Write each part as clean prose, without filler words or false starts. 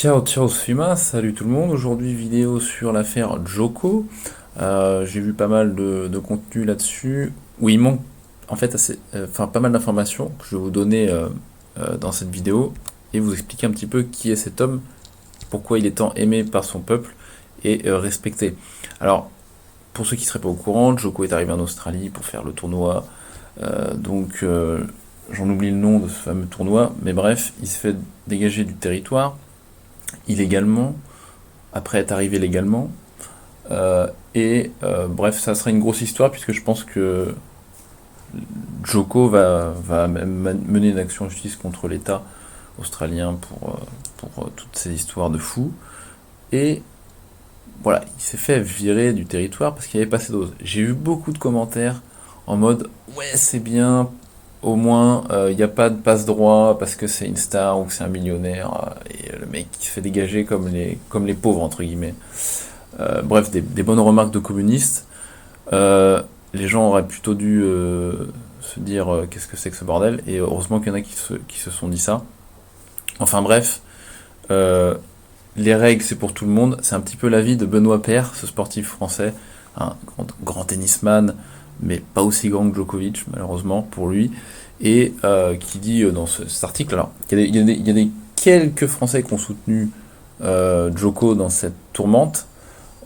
Ciao, ciao Sfima, salut tout le monde. Aujourd'hui, vidéo sur l'affaire Joko. J'ai vu pas mal de contenu là-dessus où il manque en fait pas mal d'informations que je vais vous donner dans cette vidéo et vous expliquer un petit peu qui est cet homme, pourquoi il est tant aimé par son peuple et respecté. Alors, pour ceux qui seraient pas au courant, Joko est arrivé en Australie pour faire le tournoi. J'en oublie le nom de ce fameux tournoi, mais bref, il se fait dégager du territoire illégalement, après être arrivé légalement. Bref, ça sera une grosse histoire puisque je pense que Joko va mener une action en justice contre l'État australien pour toutes ces histoires de fous. Et voilà, il s'est fait virer du territoire parce qu'il avait passé dose. J'ai eu beaucoup de commentaires en mode ouais, c'est bien, au moins il n'y a pas de passe-droit parce que c'est une star ou que c'est un millionnaire et le mec qui se fait dégager comme les pauvres, entre guillemets. Bref, des bonnes remarques de communistes. Euh, les gens auraient plutôt dû se dire qu'est-ce que c'est que ce bordel, et heureusement qu'il y en a qui se sont dit ça. Enfin bref, euh, les règles c'est pour tout le monde. C'est un petit peu l'avis de Benoît Paire, ce sportif français, un grand tennisman, mais pas aussi grand que Djokovic malheureusement pour lui, et qui dit dans cet article, alors il y a des quelques Français qui ont soutenu Djoko dans cette tourmente.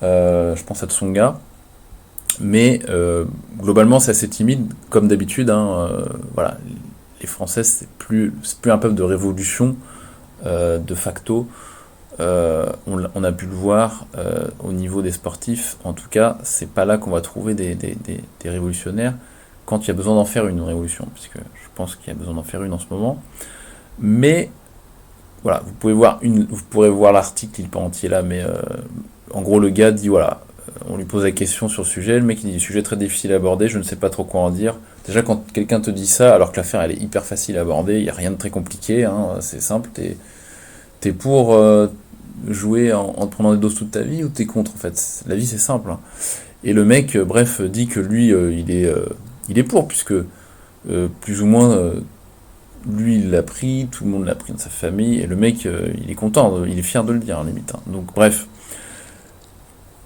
Je pense à Tsonga. Mais globalement, c'est assez timide, comme d'habitude. Voilà, les Français, c'est plus un peuple de révolution, de facto. On a pu le voir au niveau des sportifs. En tout cas, c'est pas là qu'on va trouver des révolutionnaires quand il y a besoin d'en faire une révolution, puisque je pense qu'il y a besoin d'en faire une en ce moment. Mais voilà, vous pourrez voir l'article, il n'est pas entier là, mais en gros, le gars dit voilà, on lui pose la question sur le sujet, le mec il dit sujet très difficile à aborder, je ne sais pas trop quoi en dire. Déjà, quand quelqu'un te dit ça, alors que l'affaire elle est hyper facile à aborder, il n'y a rien de très compliqué, hein, c'est simple, t'es pour jouer en te prenant des doses toute ta vie ou t'es contre en fait. La vie c'est simple, hein. Et le mec, bref, dit que lui il est pour, puisque plus ou moins lui il l'a pris, tout le monde l'a pris dans sa famille, et le mec il est content, il est fier de le dire, hein, limite, hein. Donc bref,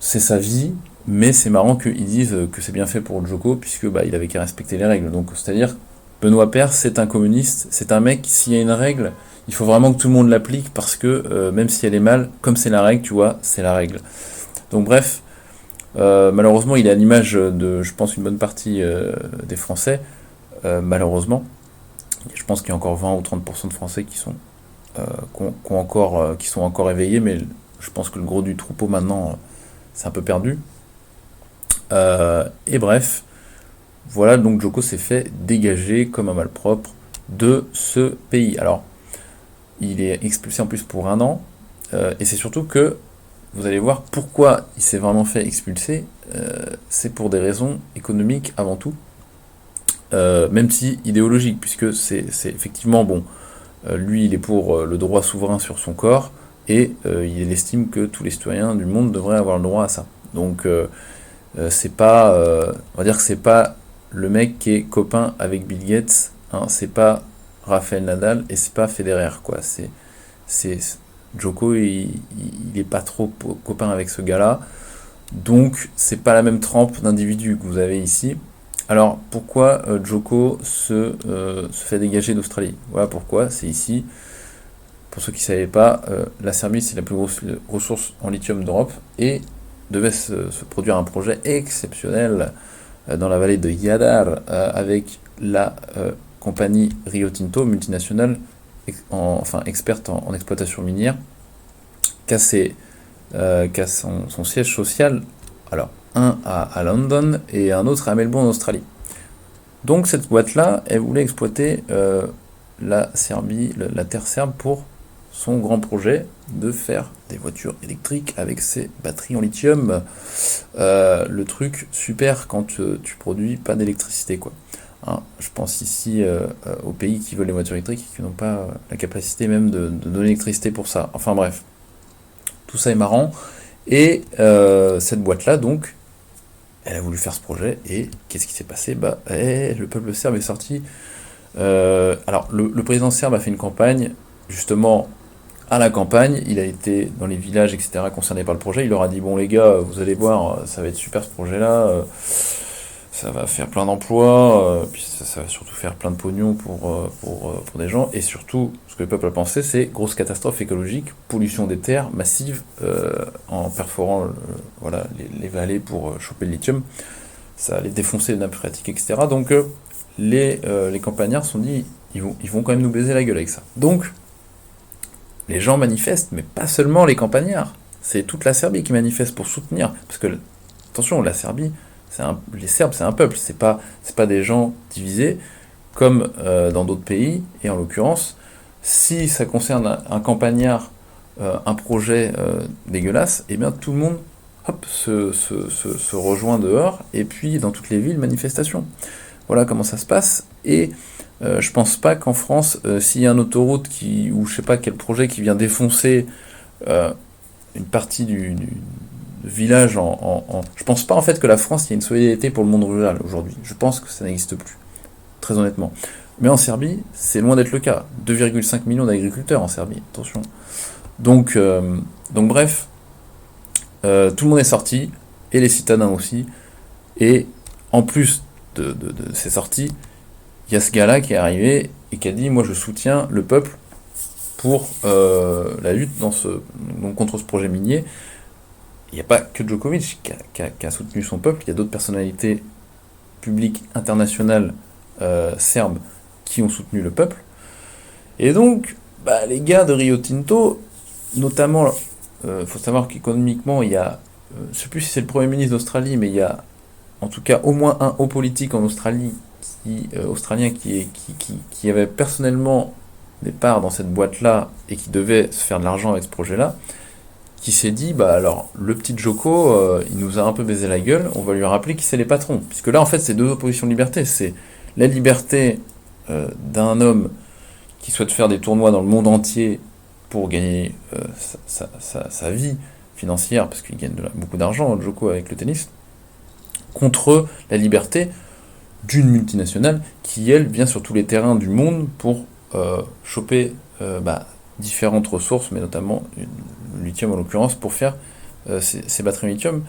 c'est sa vie, mais c'est marrant qu'ils disent que c'est bien fait pour Joko, puisque bah, il avait qu'à respecter les règles. Donc c'est-à-dire, Benoît Paire, c'est un communiste, c'est un mec, s'il y a une règle, il faut vraiment que tout le monde l'applique, parce que même si elle est mal, comme c'est la règle, tu vois, c'est la règle. Donc bref, malheureusement, il est à l'image de, je pense, une bonne partie des Français, malheureusement. Je pense qu'il y a encore 20 ou 30% de Français qui sont encore éveillés, mais je pense que le gros du troupeau maintenant, c'est un peu perdu. Et bref, voilà, donc Joko s'est fait dégager comme un malpropre de ce pays. Alors, il est expulsé en plus pour un an, et c'est surtout que vous allez voir pourquoi il s'est vraiment fait expulser. C'est pour des raisons économiques avant tout, même si idéologiques, puisque c'est effectivement bon. Lui, il est pour le droit souverain sur son corps, et il estime que tous les citoyens du monde devraient avoir le droit à ça. Donc, c'est pas, on va dire que c'est pas le mec qui est copain avec Bill Gates, hein, c'est pas Rafael Nadal et c'est pas Federer, quoi. C'est Joko, il est pas trop copain avec ce gars-là, donc c'est pas la même trempe d'individu que vous avez ici. Alors pourquoi Joko se fait dégager d'Australie? Voilà pourquoi, c'est ici. Pour ceux qui ne savaient pas, la Serbie c'est la plus grosse ressource en lithium d'Europe, et devait se produire un projet exceptionnel dans la vallée de Jadar avec la compagnie Rio Tinto, multinationale, enfin experte en exploitation minière, qui a son siège social, alors un à London et un autre à Melbourne en Australie. Donc cette boîte-là, elle voulait exploiter la Serbie, la terre serbe, pour son grand projet de faire des voitures électriques avec ses batteries en lithium. Le truc super quand tu produis pas d'électricité, quoi. Hein, je pense ici aux pays qui veulent les voitures électriques et qui n'ont pas la capacité même de donner l'électricité pour ça. Enfin bref, tout ça est marrant. Et cette boîte-là, donc, elle a voulu faire ce projet, et qu'est-ce qui s'est passé? Bah, le peuple serbe est sorti. Alors, le président serbe a fait une campagne, justement, à la campagne, il a été dans les villages, etc., concernés par le projet, il leur a dit, bon les gars, vous allez voir, ça va être super ce projet-là, ça va faire plein d'emplois, puis ça va surtout faire plein de pognon pour des gens, et surtout, ce que le peuple a pensé, c'est grosse catastrophe écologique, pollution des terres massive, en perforant voilà, les vallées pour choper le lithium, ça allait défoncer les nappes phréatiques, etc. Donc les campagnards se sont dit, ils vont quand même nous baiser la gueule avec ça. Donc, les gens manifestent, mais pas seulement les campagnards. C'est toute la Serbie qui manifeste pour soutenir. Parce que, attention, la Serbie, les Serbes, c'est un peuple, c'est pas des gens divisés, comme dans d'autres pays. Et en l'occurrence, si ça concerne un campagnard, un projet dégueulasse, eh bien tout le monde hop, se rejoint dehors, et puis dans toutes les villes, manifestation. Voilà comment ça se passe. Et je pense pas qu'en France, s'il y a une autoroute ou je sais pas quel projet qui vient défoncer euh, une partie du village je pense pas en fait que la France, il y a une solidarité pour le monde rural aujourd'hui. Je pense que ça n'existe plus, très honnêtement. Mais en Serbie, c'est loin d'être le cas. 2,5 millions d'agriculteurs en Serbie, attention. Donc bref, tout le monde est sorti, et les citadins aussi. Et en plus de ces sorties, il y a ce gars-là qui est arrivé et qui a dit, moi je soutiens le peuple pour la lutte donc contre ce projet minier. Il n'y a pas que Djokovic qui a soutenu son peuple, il y a d'autres personnalités publiques internationales serbes qui ont soutenu le peuple. Et donc, les gars de Rio Tinto, notamment, faut savoir qu'économiquement, il y a, je ne sais plus si c'est le Premier ministre d'Australie, mais il y a en tout cas au moins un haut politique en Australie australien qui avait personnellement des parts dans cette boîte-là et qui devait se faire de l'argent avec ce projet-là, qui s'est dit, alors, le petit Joko, il nous a un peu baisé la gueule, on va lui rappeler qui c'est les patrons. Puisque là, en fait, c'est deux oppositions de liberté. C'est la liberté d'un homme qui souhaite faire des tournois dans le monde entier pour gagner sa vie financière, parce qu'il gagne beaucoup d'argent, Joko, avec le tennis, contre la liberté d'une multinationale qui, elle, vient sur tous les terrains du monde pour choper différentes ressources, mais notamment le lithium en l'occurrence, pour faire ces batteries lithium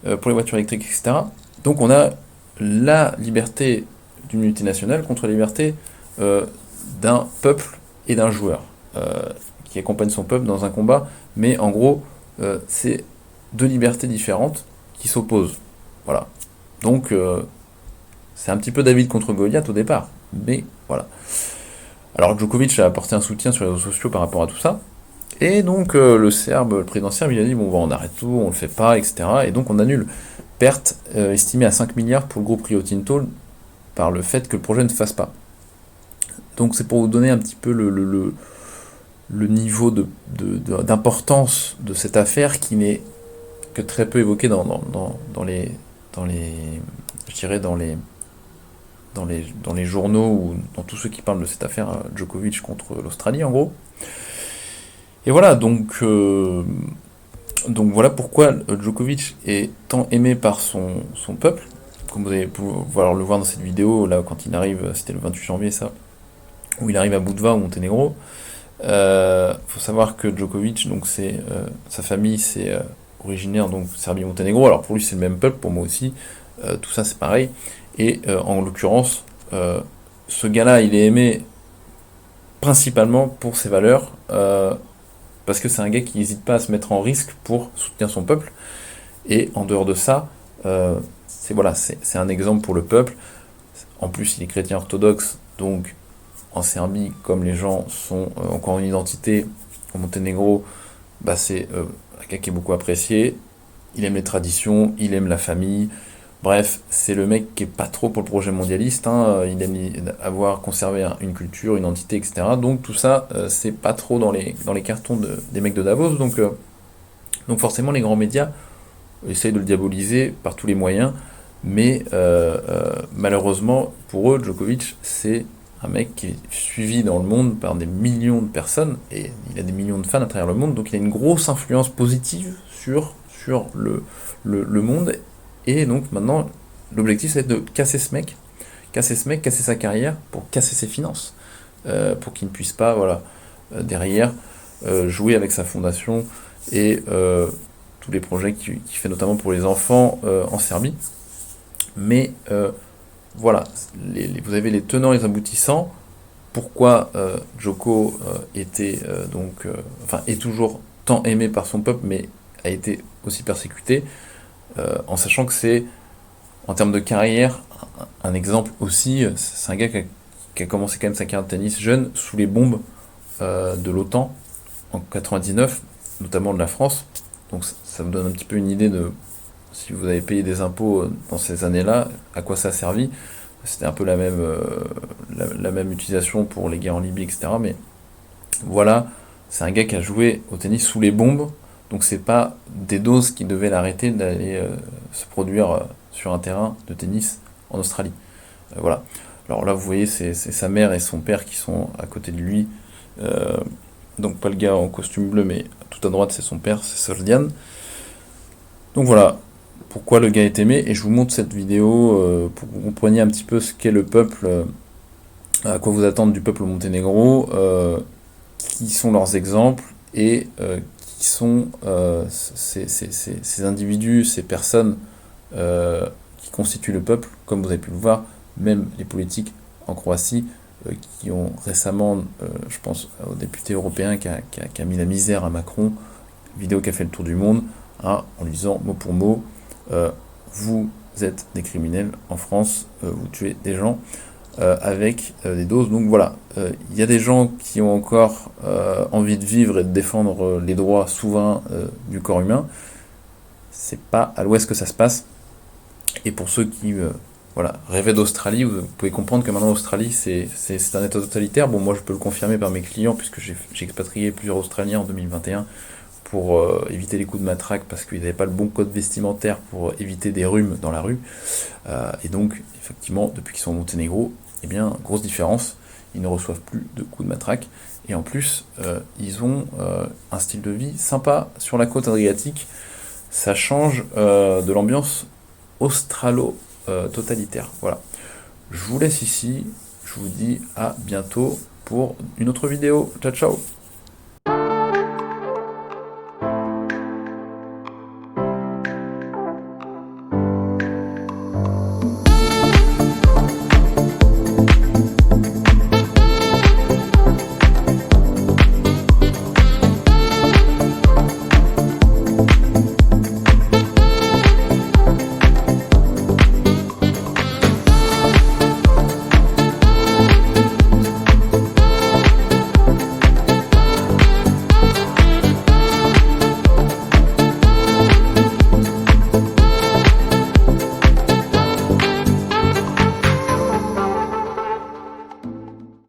pour les voitures électriques, etc. Donc on a la liberté d'une multinationale contre la liberté d'un peuple et d'un joueur qui accompagne son peuple dans un combat, mais en gros, c'est deux libertés différentes qui s'opposent. Voilà. Donc, c'est un petit peu David contre Goliath au départ, mais voilà. Alors Djokovic a apporté un soutien sur les réseaux sociaux par rapport à tout ça, et donc le président serbe, il a dit, bon, on arrête tout, on le fait pas, etc. Et donc on annule. Perte estimée à 5 milliards pour le groupe Rio Tinto par le fait que le projet ne se fasse pas. Donc c'est pour vous donner un petit peu le niveau d'importance de cette affaire qui n'est que très peu évoqué dans les je dirais dans les journaux ou dans tous ceux qui parlent de cette affaire Djokovic contre l'Australie en gros. Et voilà, donc voilà pourquoi Djokovic est tant aimé par son peuple, comme vous allez pouvoir le voir dans cette vidéo, là quand il arrive, c'était le 28 janvier ça, où il arrive à Budva au Monténégro. Faut savoir que Djokovic, donc sa famille, c'est originaire donc Serbie-Monténégro. Alors pour lui c'est le même peuple, pour moi aussi. Tout ça c'est pareil. Et en l'occurrence, ce gars-là, il est aimé principalement pour ses valeurs, parce que c'est un gars qui n'hésite pas à se mettre en risque pour soutenir son peuple. Et en dehors de ça, c'est un exemple pour le peuple. En plus, il est chrétien orthodoxe, donc en Serbie, comme les gens sont encore une identité, au Monténégro, c'est un gars qui est beaucoup apprécié. Il aime les traditions, il aime la famille. Bref, c'est le mec qui est pas trop pour le projet mondialiste. Il aime avoir conservé une culture, une entité, etc. Donc tout ça, c'est pas trop dans les cartons des mecs de Davos. Donc forcément, les grands médias essayent de le diaboliser par tous les moyens. Mais malheureusement, pour eux, Djokovic, c'est un mec qui est suivi dans le monde par des millions de personnes, et il a des millions de fans à travers le monde, donc il a une grosse influence positive sur le monde, et donc maintenant, l'objectif c'est de casser ce mec, casser sa carrière, pour casser ses finances, pour qu'il ne puisse pas, derrière, jouer avec sa fondation et tous les projets qu'il fait notamment pour les enfants en Serbie. Mais voilà, vous avez les tenants et les aboutissants. Pourquoi Djoko était enfin est toujours tant aimé par son peuple, mais a été aussi persécuté, en sachant que c'est, en termes de carrière, un exemple aussi. C'est un gars qui a commencé quand même sa carrière de tennis jeune, sous les bombes de l'OTAN en 99, notamment de la France. Donc ça vous donne un petit peu une idée de, si vous avez payé des impôts dans ces années-là, à quoi ça a servi. C'était un peu la même utilisation pour les guerres en Libye, etc. Mais voilà, c'est un gars qui a joué au tennis sous les bombes, donc c'est pas des doses qui devaient l'arrêter d'aller se produire sur un terrain de tennis en Australie. Voilà. Alors là, vous voyez, c'est sa mère et son père qui sont à côté de lui. Euh, donc pas le gars en costume bleu, mais tout à droite, c'est son père, c'est Soldian. Donc voilà, pourquoi le gars est aimé, et je vous montre cette vidéo pour que vous compreniez un petit peu ce qu'est le peuple, à quoi vous attendre du peuple au Monténégro, qui sont leurs exemples, et qui sont ces individus, ces personnes qui constituent le peuple, comme vous avez pu le voir, même les politiques en Croatie, qui ont récemment, je pense au député européen qui a mis la misère à Macron, vidéo qui a fait le tour du monde, hein, en lui disant mot pour mot, euh, vous êtes des criminels en France, vous tuez des gens avec des doses. Donc voilà, il y a des gens qui ont encore envie de vivre et de défendre les droits souverains du corps humain. C'est pas à l'ouest que ça se passe. Et pour ceux qui voilà, rêvaient d'Australie, vous pouvez comprendre que maintenant l'Australie c'est un état totalitaire. Bon, moi je peux le confirmer par mes clients, puisque j'ai expatrié plusieurs Australiens en 2021 pour éviter les coups de matraque, parce qu'ils n'avaient pas le bon code vestimentaire pour éviter des rhumes dans la rue. Et donc, effectivement, depuis qu'ils sont au Monténégro, eh bien, grosse différence, ils ne reçoivent plus de coups de matraque. Et en plus, ils ont un style de vie sympa sur la côte adriatique. Ça change de l'ambiance australo-totalitaire. Voilà. Je vous laisse ici. Je vous dis à bientôt pour une autre vidéo. Ciao, ciao!